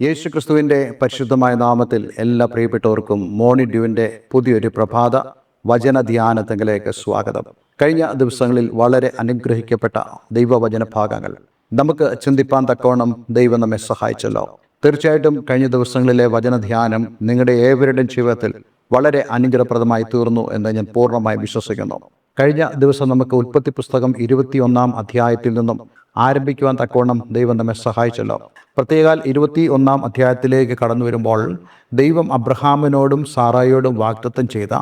യേശുക്രിസ്തുവിൻ്റെ പരിശുദ്ധമായ നാമത്തിൽ എല്ലാ പ്രിയപ്പെട്ടവർക്കും മോർണിംഗ് ഡ്യൂവിൻ്റെ പുതിയൊരു പ്രഭാത വചന ധ്യാനത്തിലേക്ക് സ്വാഗതം. കഴിഞ്ഞ ദിവസങ്ങളിൽ വളരെ അനുഗ്രഹിക്കപ്പെട്ട ദൈവവചന ഭാഗങ്ങൾ നമുക്ക് ചിന്തിപ്പാൻ തക്കവണ്ണം ദൈവം നമ്മെ സഹായിച്ചല്ലോ. തീർച്ചയായിട്ടും കഴിഞ്ഞ ദിവസങ്ങളിലെ വചന ധ്യാനം നിങ്ങളുടെ ഏവരുടെയും ജീവിതത്തിൽ വളരെ അനുഗ്രഹപ്രദമായി തീർന്നു എന്ന് ഞാൻ പൂർണ്ണമായി വിശ്വസിക്കുന്നു. കഴിഞ്ഞ ദിവസം നമുക്ക് ഉൽപ്പത്തി പുസ്തകം 21 അധ്യായത്തിൽ നിന്നും ആരംഭിക്കുവാൻ തക്കവണ്ണം ദൈവം നമ്മെ സഹായിച്ചല്ലോ. പ്രത്യേകാൽ 21 അധ്യായത്തിലേക്ക് കടന്നു വരുമ്പോൾ ദൈവം അബ്രഹാമിനോടും സാറായോടും വാഗ്ദത്തം ചെയ്ത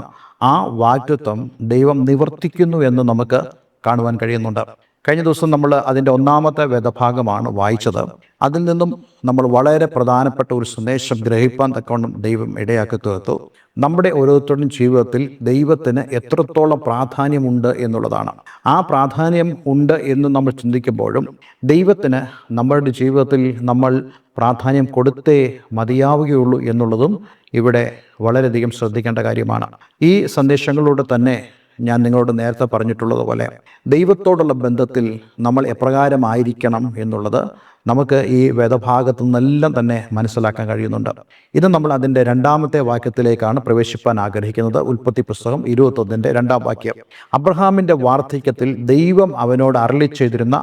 ആ വാഗ്ദത്തം ദൈവം നിവർത്തിക്കുന്നു എന്ന് നമുക്ക് കാണുവാൻ കഴിയുന്നുണ്ട്. കഴിഞ്ഞ ദിവസം നമ്മൾ അതിൻ്റെ 1-ാമത്തെ വേദഭാഗമാണ് വായിച്ചത്. അതിൽ നിന്നും നമ്മൾ വളരെ പ്രധാനപ്പെട്ട ഒരു സന്ദേശം ഗ്രഹിപ്പാൻ തക്കവണ്ണം ദൈവം ഇടയാക്കി തീർത്തു. നമ്മുടെ ഓരോരുത്തരുടെയും ജീവിതത്തിൽ ദൈവത്തിന് എത്രത്തോളം പ്രാധാന്യമുണ്ട് എന്നുള്ളതാണ്. ആ പ്രാധാന്യം ഉണ്ട് എന്ന് നമ്മൾ ചിന്തിക്കുമ്പോഴും ദൈവത്തിന് നമ്മളുടെ ജീവിതത്തിൽ നമ്മൾ പ്രാധാന്യം കൊടുത്തേ മതിയാവുകയുള്ളൂ എന്നുള്ളതും ഇവിടെ വളരെയധികം ശ്രദ്ധിക്കേണ്ട കാര്യമാണ്. ഈ സന്ദേശങ്ങളിലൂടെ തന്നെ ഞാൻ നിങ്ങളോട് നേരത്തെ പറഞ്ഞിട്ടുള്ളതുപോലെ ദൈവത്തോടുള്ള ബന്ധത്തിൽ നമ്മൾ എപ്രകാരമായിരിക്കണം എന്നുള്ളത് നമുക്ക് ഈ വേദഭാഗത്തു നിന്നെല്ലാം തന്നെ മനസ്സിലാക്കാൻ കഴിയുന്നുണ്ട്. ഇത് നമ്മൾ അതിൻ്റെ 2-ാമത്തെ വാക്യത്തിലേക്കാണ് പ്രവേശിപ്പാൻ ആഗ്രഹിക്കുന്നത്. ഉൽപ്പത്തി പുസ്തകം 21 2-ാം വാക്യം. അബ്രഹാമിൻ്റെ വാർദ്ധക്യത്തിൽ ദൈവം അവനോട് അരുളി ചെയ്തിരുന്ന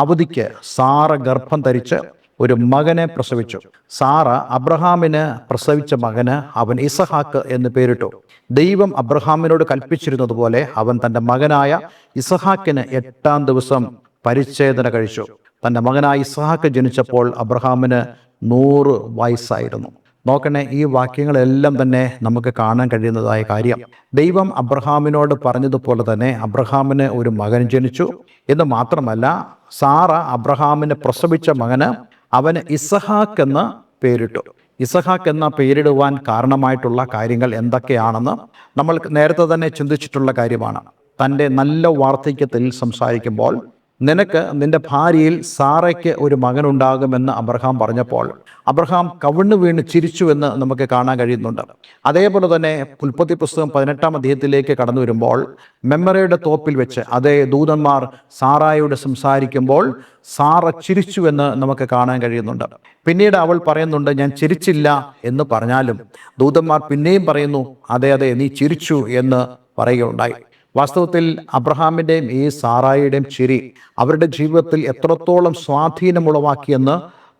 അവധിക്ക് സാറ ഗർഭം ധരിച്ച് ഒരു മകനെ പ്രസവിച്ചു. സാറ അബ്രഹാമിന് പ്രസവിച്ച മകന് അവൻ ഇസഹാക്ക് എന്ന് പേരിട്ടു. ദൈവം അബ്രഹാമിനോട് കൽപ്പിച്ചിരുന്നതുപോലെ അവൻ തൻ്റെ മകനായ ഇസഹാക്കിന് 8-ാം ദിവസം പരിച്ഛേദന കഴിച്ചു. തൻ്റെ മകനായ ഇസഹാക്ക് ജനിച്ചപ്പോൾ അബ്രഹാമിന് 100 വയസ്സായിരുന്നു. നോക്കണേ, ഈ വാക്യങ്ങളെല്ലാം തന്നെ നമുക്ക് കാണാൻ കഴിയുന്നതായ കാര്യം. ദൈവം അബ്രഹാമിനോട് പറഞ്ഞതുപോലെ തന്നെ അബ്രഹാമിന് ഒരു മകൻ ജനിച്ചു എന്ന് മാത്രമല്ല, സാറ അബ്രഹാമിന് പ്രസവിച്ച മകന് അവന് ഇസഹാക്ക് എന്ന് പേരിട്ടു. ഇസഹാക്ക് എന്ന പേരിടുവാൻ കാരണമായിട്ടുള്ള കാര്യങ്ങൾ എന്തൊക്കെയാണെന്ന് നമ്മൾ നേരത്തെ തന്നെ ചിന്തിച്ചിട്ടുള്ള കാര്യമാണ്. തൻ്റെ നല്ല വാർദ്ധക്യത്തിൽ സംസാരിക്കുമ്പോൾ നിനക്ക് നിന്റെ ഭാര്യയിൽ സാറയ്ക്ക് ഒരു മകനുണ്ടാകുമെന്ന് അബ്രഹാം പറഞ്ഞപ്പോൾ അബ്രഹാം കവിണ്ണു വീണ് ചിരിച്ചുവെന്ന് നമുക്ക് കാണാൻ കഴിയുന്നുണ്ട്. അതേപോലെ തന്നെ ഉൽപ്പത്തി പുസ്തകം 18-ാം അധ്യായത്തിലേക്ക് കടന്നു വരുമ്പോൾ മെമ്മറയുടെ തോപ്പിൽ വെച്ച് അതേ ദൂതന്മാർ സാറായോട് സംസാരിക്കുമ്പോൾ സാറ ചിരിച്ചുവെന്ന് നമുക്ക് കാണാൻ കഴിയുന്നുണ്ട്. പിന്നീട് അവൾ പറയുന്നുണ്ട്, ഞാൻ ചിരിച്ചില്ല എന്ന് പറഞ്ഞാലും ദൂതന്മാർ പിന്നെയും പറയുന്നു, അതെ അതെ നീ ചിരിച്ചു എന്ന് പറയുകയുണ്ടായി. വാസ്തവത്തിൽ അബ്രഹാമിൻ്റെയും ഈ സാറായിയുടെയും ചിരി അവരുടെ ജീവിതത്തിൽ എത്രത്തോളം സ്വാധീനമുളവാക്കിയെന്ന്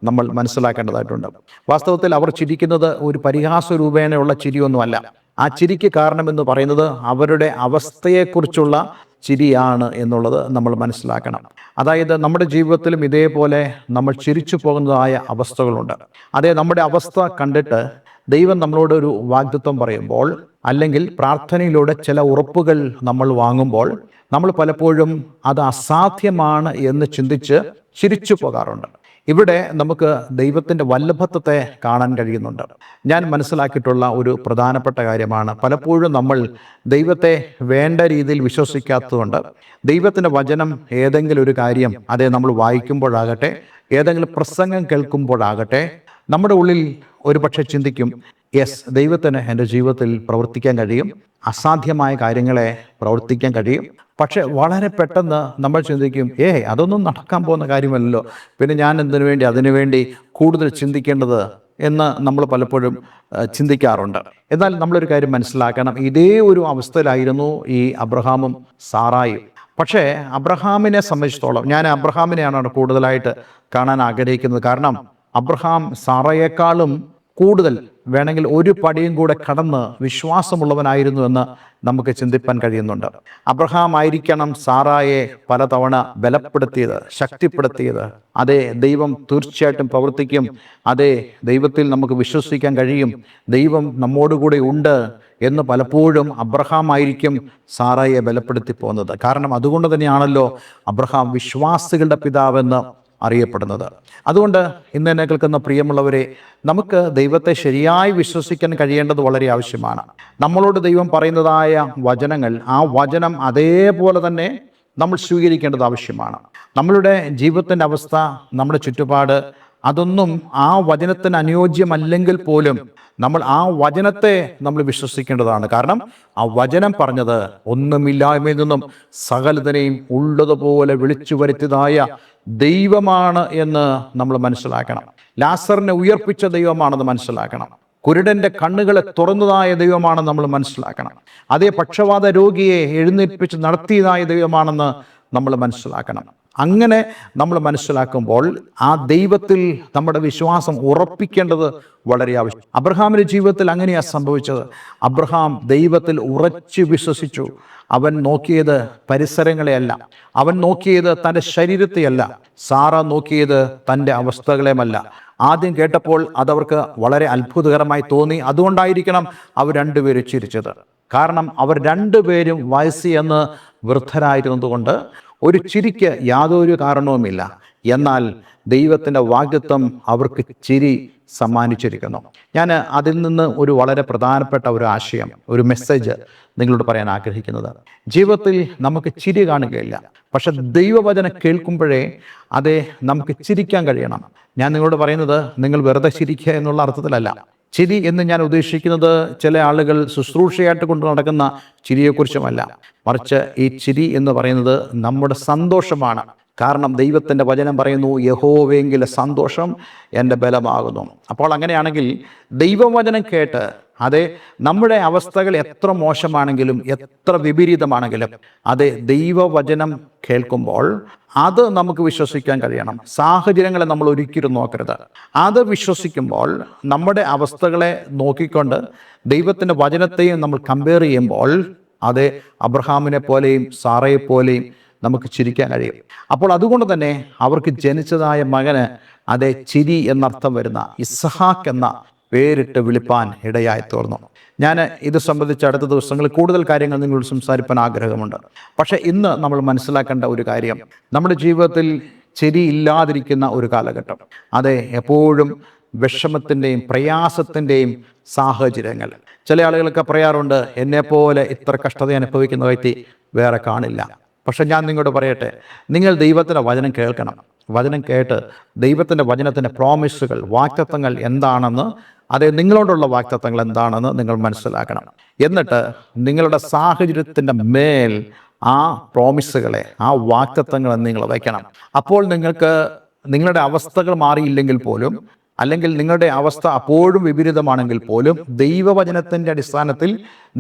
നമ്മൾ മനസ്സിലാക്കേണ്ടതായിട്ടുണ്ട്. വാസ്തവത്തിൽ അവർ ചിരിക്കുന്നത് ഒരു പരിഹാസ രൂപേണയുള്ള ചിരിയൊന്നുമല്ല. ആ ചിരിക്ക് കാരണമെന്ന് പറയുന്നത് അവരുടെ അവസ്ഥയെക്കുറിച്ചുള്ള ചിരിയാണ് എന്നുള്ളത് നമ്മൾ മനസ്സിലാക്കണം. അതായത് നമ്മുടെ ജീവിതത്തിലും ഇതേപോലെ നമ്മൾ ചിരിച്ചു പോകുന്നതായ അവസ്ഥകളുണ്ട്. അതേ നമ്മുടെ അവസ്ഥ കണ്ടിട്ട് ദൈവം നമ്മളോട് ഒരു വാഗ്ദത്തം പറയുമ്പോൾ അല്ലെങ്കിൽ പ്രാർത്ഥനയിലൂടെ ചില ഉറപ്പുകൾ നമ്മൾ വാങ്ങുമ്പോൾ നമ്മൾ പലപ്പോഴും അത് അസാധ്യമാണ് എന്ന് ചിന്തിച്ച് ചിരിച്ചു പോകാറുണ്ട്. ഇവിടെ നമുക്ക് ദൈവത്തിൻ്റെ വല്ലഭത്വത്തെ കാണാൻ കഴിയുന്നുണ്ട്. ഞാൻ മനസ്സിലാക്കിയിട്ടുള്ള ഒരു പ്രധാനപ്പെട്ട കാര്യമാണ്, പലപ്പോഴും നമ്മൾ ദൈവത്തെ വേണ്ട രീതിയിൽ വിശ്വസിക്കാത്തതുകൊണ്ട് ദൈവത്തിൻ്റെ വചനം ഏതെങ്കിലും ഒരു കാര്യം അതേ നമ്മൾ വായിക്കുമ്പോഴാകട്ടെ ഏതെങ്കിലും പ്രസംഗം കേൾക്കുമ്പോഴാകട്ടെ നമ്മുടെ ഉള്ളിൽ ഒരു പക്ഷേ ചിന്തിക്കും, യെസ്, ദൈവത്തിന് എൻ്റെ ജീവിതത്തിൽ പ്രവർത്തിക്കാൻ കഴിയും, അസാധ്യമായ കാര്യങ്ങളെ പ്രവർത്തിക്കാൻ കഴിയും. പക്ഷെ വളരെ പെട്ടെന്ന് നമ്മൾ ചിന്തിക്കും, അതൊന്നും നടക്കാൻ പോകുന്ന കാര്യമല്ലല്ലോ, പിന്നെ ഞാൻ അതിനുവേണ്ടി കൂടുതൽ ചിന്തിക്കേണ്ടത് എന്ന് നമ്മൾ പലപ്പോഴും ചിന്തിക്കാറുണ്ട്. എന്നാൽ നമ്മളൊരു കാര്യം മനസ്സിലാക്കണം, ഇതേ ഒരു അവസ്ഥയിലായിരുന്നു ഈ അബ്രഹാമും സാറായും. പക്ഷേ അബ്രഹാമിനെ സംബന്ധിച്ചിടത്തോളം ഞാൻ അബ്രഹാമിനെയാണ് കൂടുതലായിട്ട് കാണാൻ ആഗ്രഹിക്കുന്നത്. കാരണം അബ്രഹാം സാറയേക്കാളും കൂടുതൽ വേണമെങ്കിൽ ഒരു പടിയും കൂടെ കടന്ന് വിശ്വാസമുള്ളവനായിരുന്നു എന്ന് നമുക്ക് ചിന്തിപ്പാൻ കഴിയുന്നുണ്ട്. അബ്രഹാം ആയിരിക്കണം സാറായെ പലതവണ ബലപ്പെടുത്തിയത്, ശക്തിപ്പെടുത്തിയത്. അതേ, ദൈവം തീർച്ചയായിട്ടും പ്രവർത്തിക്കും, അതേ ദൈവത്തിൽ നമുക്ക് വിശ്വസിക്കാൻ കഴിയും, ദൈവം നമ്മോടുകൂടെ ഉണ്ട് എന്ന് പലപ്പോഴും അബ്രഹാം ആയിരിക്കും സാറായെ ബലപ്പെടുത്തി പോകുന്നത്. കാരണം അതുകൊണ്ട് തന്നെയാണല്ലോ അബ്രഹാം വിശ്വാസികളുടെ പിതാവെന്ന് അറിയപ്പെടുന്നത്. അതുകൊണ്ട് ഇന്ന് എന്നെ കേൾക്കുന്ന പ്രിയമുള്ളവരെ, നമുക്ക് ദൈവത്തെ ശരിയായി വിശ്വസിക്കാൻ കഴിയേണ്ടത് വളരെ ആവശ്യമാണ്. നമ്മളോട് ദൈവം പറയുന്നതായ വചനങ്ങൾ, ആ വചനം അതേപോലെ തന്നെ നമ്മൾ സ്വീകരിക്കേണ്ടത് ആവശ്യമാണ്. നമ്മളുടെ ജീവിതത്തിൻ്റെ അവസ്ഥ, നമ്മുടെ ചുറ്റുപാട് അതൊന്നും ആ വചനത്തിന് അനുയോജ്യമല്ലെങ്കിൽ പോലും നമ്മൾ ആ വചനത്തെ നമ്മൾ വിശ്വസിക്കേണ്ടതാണ്. കാരണം ആ വചനം പറഞ്ഞത് ഒന്നുമില്ലായ്മയിൽ നിന്നും സകലതിനെയും ഉള്ളതുപോലെ വിളിച്ചു വരുത്തിയതായ ദൈവമാണ് എന്ന് നമ്മൾ മനസ്സിലാക്കണം. ലാസറിനെ ഉയർപ്പിച്ച ദൈവമാണെന്ന് മനസ്സിലാക്കണം. കുരുടന്റെ കണ്ണുകളെ തുറന്നതായ ദൈവമാണെന്ന് നമ്മൾ മനസ്സിലാക്കണം. അതേ പക്ഷവാത രോഗിയെ എഴുന്നേൽപ്പിച്ച് നടത്തിയതായ ദൈവമാണെന്ന് നമ്മൾ മനസ്സിലാക്കണം. അങ്ങനെ നമ്മൾ മനസ്സിലാക്കുമ്പോൾ ആ ദൈവത്തിൽ നമ്മുടെ വിശ്വാസം ഉറപ്പിക്കേണ്ടത് വളരെ ആവശ്യം. അബ്രഹാമിന്റെ ജീവിതത്തിൽ അങ്ങനെയാണ് സംഭവിച്ചത്. അബ്രഹാം ദൈവത്തിൽ ഉറച്ചു വിശ്വസിച്ചു. അവൻ നോക്കിയത് പരിസരങ്ങളെയല്ല, അവൻ നോക്കിയത് തൻ്റെ ശരീരത്തെയല്ല, സാറ നോക്കിയത് തൻ്റെ അവസ്ഥകളെയുമല്ല. ആദ്യം കേട്ടപ്പോൾ അതവർക്ക് വളരെ അത്ഭുതകരമായി തോന്നി. അതുകൊണ്ടായിരിക്കണം അവർ രണ്ടുപേരും ചിരിച്ചത്. കാരണം അവർ രണ്ടുപേരും വയസ്സ് എന്ന് വൃദ്ധരായിരുന്നതുകൊണ്ട് ഒരു ചിരിക്ക് യാതൊരു കാരണവുമില്ല. എന്നാൽ ദൈവത്തിൻ്റെ വാഗ്ദത്തം അവർക്ക് ചിരി സമ്മാനിച്ചിരിക്കുന്നു. ഞാൻ അതിൽ നിന്ന് ഒരു വളരെ പ്രധാനപ്പെട്ട ഒരു ആശയം, ഒരു മെസ്സേജ് നിങ്ങളോട് പറയാൻ ആഗ്രഹിക്കുന്നത്, ജീവിതത്തിൽ നമുക്ക് ചിരി കാണുകയില്ല, പക്ഷെ ദൈവവചനം കേൾക്കുമ്പോഴേ അതേ നമുക്ക് ചിരിക്കാൻ കഴിയണം. ഞാൻ നിങ്ങളോട് പറയുന്നത് നിങ്ങൾ വെറുതെ ചിരിക്കുക എന്നുള്ള അർത്ഥത്തിലല്ല. ചിരി എന്ന് ഞാൻ ഉദ്ദേശിക്കുന്നത് ചില ആളുകൾ ശുശ്രൂഷയായിട്ട് കൊണ്ട് നടക്കുന്ന ചിരിയെക്കുറിച്ചുമല്ല, മറിച്ച് ഈ ചിരി എന്ന് പറയുന്നത് നമ്മുടെ സന്തോഷമാണ്. കാരണം ദൈവത്തിൻ്റെ വചനം പറയുന്നു, യഹോവയെങ്കിലെ സന്തോഷം എൻ്റെ ബലമാകുന്നു. അപ്പോൾ അങ്ങനെയാണെങ്കിൽ ദൈവവചനം കേട്ട് അതെ നമ്മുടെ അവസ്ഥകൾ എത്ര മോശമാണെങ്കിലും എത്ര വിപരീതമാണെങ്കിലും അതെ ദൈവവചനം കേൾക്കുമ്പോൾ അത് നമുക്ക് വിശ്വസിക്കാൻ കഴിയണം. സാഹചര്യങ്ങളെ നമ്മൾ ഒരിക്കലും നോക്കരുത്. അത് വിശ്വസിക്കുമ്പോൾ നമ്മുടെ അവസ്ഥകളെ നോക്കിക്കൊണ്ട് ദൈവത്തിൻ്റെ വചനത്തെയും നമ്മൾ കമ്പയർ ചെയ്യുമ്പോൾ അതെ അബ്രഹാമിനെ പോലെയും സാറയെ പോലെയും നമുക്ക് ചിരിക്കാൻ കഴിയും. അപ്പോൾ അതുകൊണ്ട് തന്നെ അവർക്ക് ജനിച്ചതായ മകന് അതേ ചിരി എന്നർത്ഥം വരുന്ന ഇസ്ഹാക്ക് എന്ന പേരിട്ട് വിളിപ്പാൻ ഇടയായി തീർന്നു. ഞാൻ ഇത് സംബന്ധിച്ച് അടുത്ത ദിവസങ്ങളിൽ കൂടുതൽ കാര്യങ്ങൾ നിങ്ങളോട് സംസാരിക്കാൻ ആഗ്രഹമുണ്ട്. പക്ഷേ ഇന്ന് നമ്മൾ മനസ്സിലാക്കേണ്ട ഒരു കാര്യം, നമ്മുടെ ജീവിതത്തിൽ ചിരി ഇല്ലാതിരിക്കുന്ന ഒരു കാലഘട്ടം, അതെ എപ്പോഴും വിഷമത്തിൻ്റെയും പ്രയാസത്തിൻ്റെയും സാഹചര്യങ്ങൾ. ചില ആളുകളൊക്കെ പറയാറുണ്ട്, എന്നെപ്പോലെ ഇത്ര കഷ്ടത അനുഭവിക്കുന്ന വ്യക്തി വേറെ കാണില്ല. പക്ഷെ ഞാൻ നിങ്ങളോട് പറയട്ടെ, നിങ്ങൾ ദൈവത്തിൻ്റെ വചനം കേൾക്കണം. വചനം കേട്ട് ദൈവത്തിൻ്റെ വചനത്തിൻ്റെ പ്രോമിസുകൾ, വാഗ്ദത്തങ്ങൾ എന്താണെന്ന്, അതെ നിങ്ങളോടുള്ള വാഗ്ദത്തങ്ങൾ എന്താണെന്ന് നിങ്ങൾ മനസ്സിലാക്കണം. എന്നിട്ട് നിങ്ങളുടെ സാഹചര്യത്തിൻ്റെ മേൽ ആ പ്രോമിസുകളെ, ആ വാഗ്ദത്തങ്ങളെ നിങ്ങൾ വയ്ക്കണം. അപ്പോൾ നിങ്ങൾക്ക് നിങ്ങളുടെ അവസ്ഥകൾ മാറിയില്ലെങ്കിൽ പോലും, അല്ലെങ്കിൽ നിങ്ങളുടെ അവസ്ഥ അപ്പോഴും വിപരീതമാണെങ്കിൽ പോലും ദൈവവചനത്തിൻ്റെ അടിസ്ഥാനത്തിൽ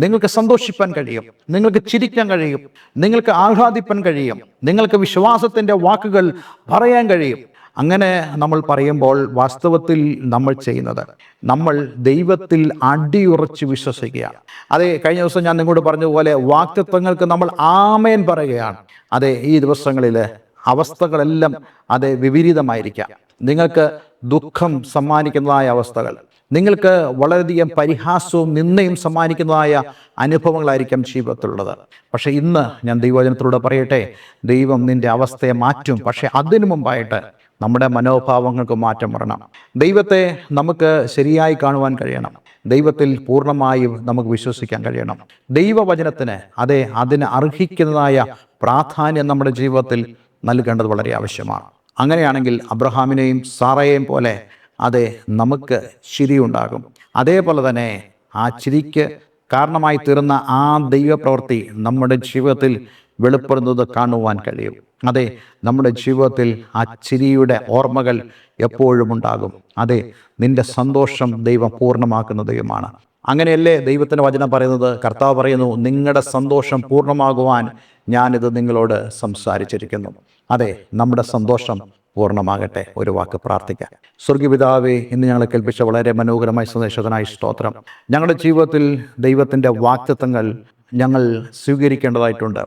നിങ്ങൾക്ക് സന്തോഷിപ്പാൻ കഴിയും, നിങ്ങൾക്ക് ചിരിക്കാൻ കഴിയും, നിങ്ങൾക്ക് ആഹ്ലാദിപ്പാൻ കഴിയും, നിങ്ങൾക്ക് വിശ്വാസത്തിൻ്റെ വാക്കുകൾ പറയാൻ കഴിയും. അങ്ങനെ നമ്മൾ പറയുമ്പോൾ വാസ്തവത്തിൽ നമ്മൾ ചെയ്യുന്നത്, നമ്മൾ ദൈവത്തിൽ അടിയുറച്ച് വിശ്വസിക്കുകയാണ്. അതെ കഴിഞ്ഞ ദിവസം ഞാൻ നിങ്ങളോട് പറഞ്ഞതുപോലെ വാഗ്ദത്തങ്ങൾക്ക് നമ്മൾ ആമേൻ പറയുകയാണ്. അതെ ഈ ദിവസങ്ങളിൽ അവസ്ഥകളെല്ലാം അതെ വിപരീതമായിരിക്കാം. നിങ്ങൾക്ക് ദുഃഖം സമ്മാനിക്കുന്നതായ അവസ്ഥകൾ, നിങ്ങൾക്ക് വളരെയധികം പരിഹാസവും നിന്ദയും സമ്മാനിക്കുന്നതായ അനുഭവങ്ങളായിരിക്കാം ജീവിതത്തിലുള്ളത്. പക്ഷെ ഇന്ന് ഞാൻ ദൈവവചനത്തിലൂടെ പറയട്ടെ, ദൈവം നിന്റെ അവസ്ഥയെ മാറ്റും. പക്ഷെ അതിനു മുമ്പായിട്ട് നമ്മുടെ മനോഭാവങ്ങൾക്ക് മാറ്റം വരണം. ദൈവത്തെ നമുക്ക് ശരിയായി കാണുവാൻ കഴിയണം. ദൈവത്തിൽ പൂർണ്ണമായും നമുക്ക് വിശ്വസിക്കാൻ കഴിയണം. ദൈവവചനത്തിന് അതെ അതിന് അർഹിക്കുന്നതായ പ്രാധാന്യം നമ്മുടെ ജീവിതത്തിൽ നൽകേണ്ടത് വളരെ ആവശ്യമാണ്. അങ്ങനെയാണെങ്കിൽ അബ്രഹാമിനെയും സാറയെയും പോലെ അതെ നമുക്ക് ചിരിയുണ്ടാകും. അതേപോലെ തന്നെ ആ ചിരിക്ക് കാരണമായി തീർന്ന ആ ദൈവപ്രവൃത്തി നമ്മുടെ ജീവിതത്തിൽ വെളിപ്പെടുന്നത് കാണുവാൻ കഴിയും. അതെ നമ്മുടെ ജീവിതത്തിൽ ആ ചിരിയുടെ ഓർമ്മകൾ എപ്പോഴും ഉണ്ടാകും. അതെ നിന്റെ സന്തോഷം ദൈവം പൂർണ്ണമാക്കുന്ന ദൈവമാണ്. അങ്ങനെയല്ലേ ദൈവത്തിൻ്റെ വചനം പറയുന്നത്? കർത്താവ് പറയുന്നു, നിങ്ങളുടെ സന്തോഷം പൂർണ്ണമാകുവാൻ ഞാനിത് നിങ്ങളോട് സംസാരിച്ചിരിക്കുന്നു. അതെ നമ്മുടെ സന്തോഷം പൂർണ്ണമാകട്ടെ. ഒരു വാക്ക് പ്രാർത്ഥിക്കാം. സ്വർഗീയപിതാവേ, ഇന്ന് ഞങ്ങളെ കേൾപ്പിച്ച വളരെ മനോഹരമായ സന്ദേശത്തിനായി സ്തോത്രം. ഞങ്ങളുടെ ജീവിതത്തിൽ ദൈവത്തിൻ്റെ വാഗ്ദത്തങ്ങൾ ഞങ്ങൾ സ്വീകരിക്കേണ്ടതായിട്ടുണ്ട്.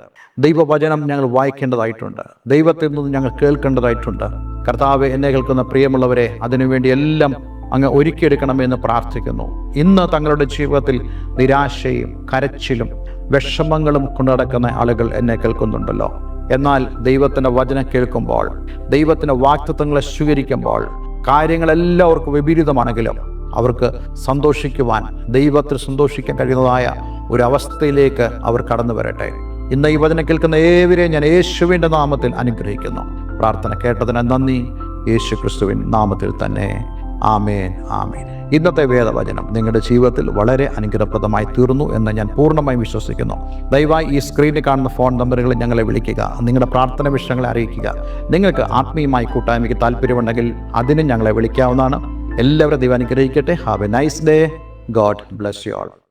ദൈവവചനം ഞങ്ങൾ വായിക്കേണ്ടതായിട്ടുണ്ട്. ദൈവത്തിൽ നിന്ന് ഞങ്ങൾ കേൾക്കേണ്ടതായിട്ടുണ്ട്. കർത്താവെ, എന്നെ കേൾക്കുന്ന പ്രിയമുള്ളവരെ അതിനുവേണ്ടി എല്ലാം അങ്ങ് ഒരുക്കിയെടുക്കണമെന്ന് പ്രാർത്ഥിക്കുന്നു. ഇന്ന് തങ്ങളുടെ ജീവിതത്തിൽ നിരാശയും കരച്ചിലും വിഷമങ്ങളും കൊണ്ടു നടക്കുന്ന ആളുകൾ എന്നെ കേൾക്കുന്നുണ്ടല്ലോ. എന്നാൽ ദൈവത്തിൻ്റെ വചനം കേൾക്കുമ്പോൾ, ദൈവത്തിൻ്റെ വാഗ്ദത്തങ്ങളെ സ്വീകരിക്കുമ്പോൾ കാര്യങ്ങളെല്ലാവർക്കും വിപരീതമാണെങ്കിലും അവർക്ക് സന്തോഷിക്കുവാൻ, ദൈവത്തിൽ സന്തോഷിക്കാൻ കഴിയുന്നതായ ഒരവസ്ഥയിലേക്ക് അവർ കടന്നു വരട്ടെ. ഇന്ന് ഈ വചനം കേൾക്കുന്ന ഏവരെയും ഞാൻ യേശുവിൻ്റെ നാമത്തിൽ അനുഗ്രഹിക്കുന്നു. പ്രാർത്ഥന കേട്ടതിന് നന്ദി. യേശു ക്രിസ്തുവിൻ നാമത്തിൽ തന്നെ. ആമേൻ, ആമേൻ. ഇന്നത്തെ വേദവചനം നിങ്ങളുടെ ജീവിതത്തിൽ വളരെ അനുഗ്രഹപ്രദമായി തീർന്നു എന്ന് ഞാൻ പൂർണ്ണമായും വിശ്വസിക്കുന്നു. ദയവായി ഈ സ്ക്രീനിൽ കാണുന്ന ഫോൺ നമ്പറുകളിൽ ഞങ്ങളെ വിളിക്കുക. നിങ്ങളുടെ പ്രാർത്ഥന വിഷയങ്ങളെ അറിയിക്കുക. നിങ്ങൾക്ക് ആത്മീയമായി കൂട്ടായ്മയ്ക്ക് താല്പര്യമുണ്ടെങ്കിൽ അതിനും ഞങ്ങളെ വിളിക്കാവുന്നതാണ്. എല്ലാവരും ദൈവം അനുഗ്രഹിക്കട്ടെ. Have A nice day. God bless you all.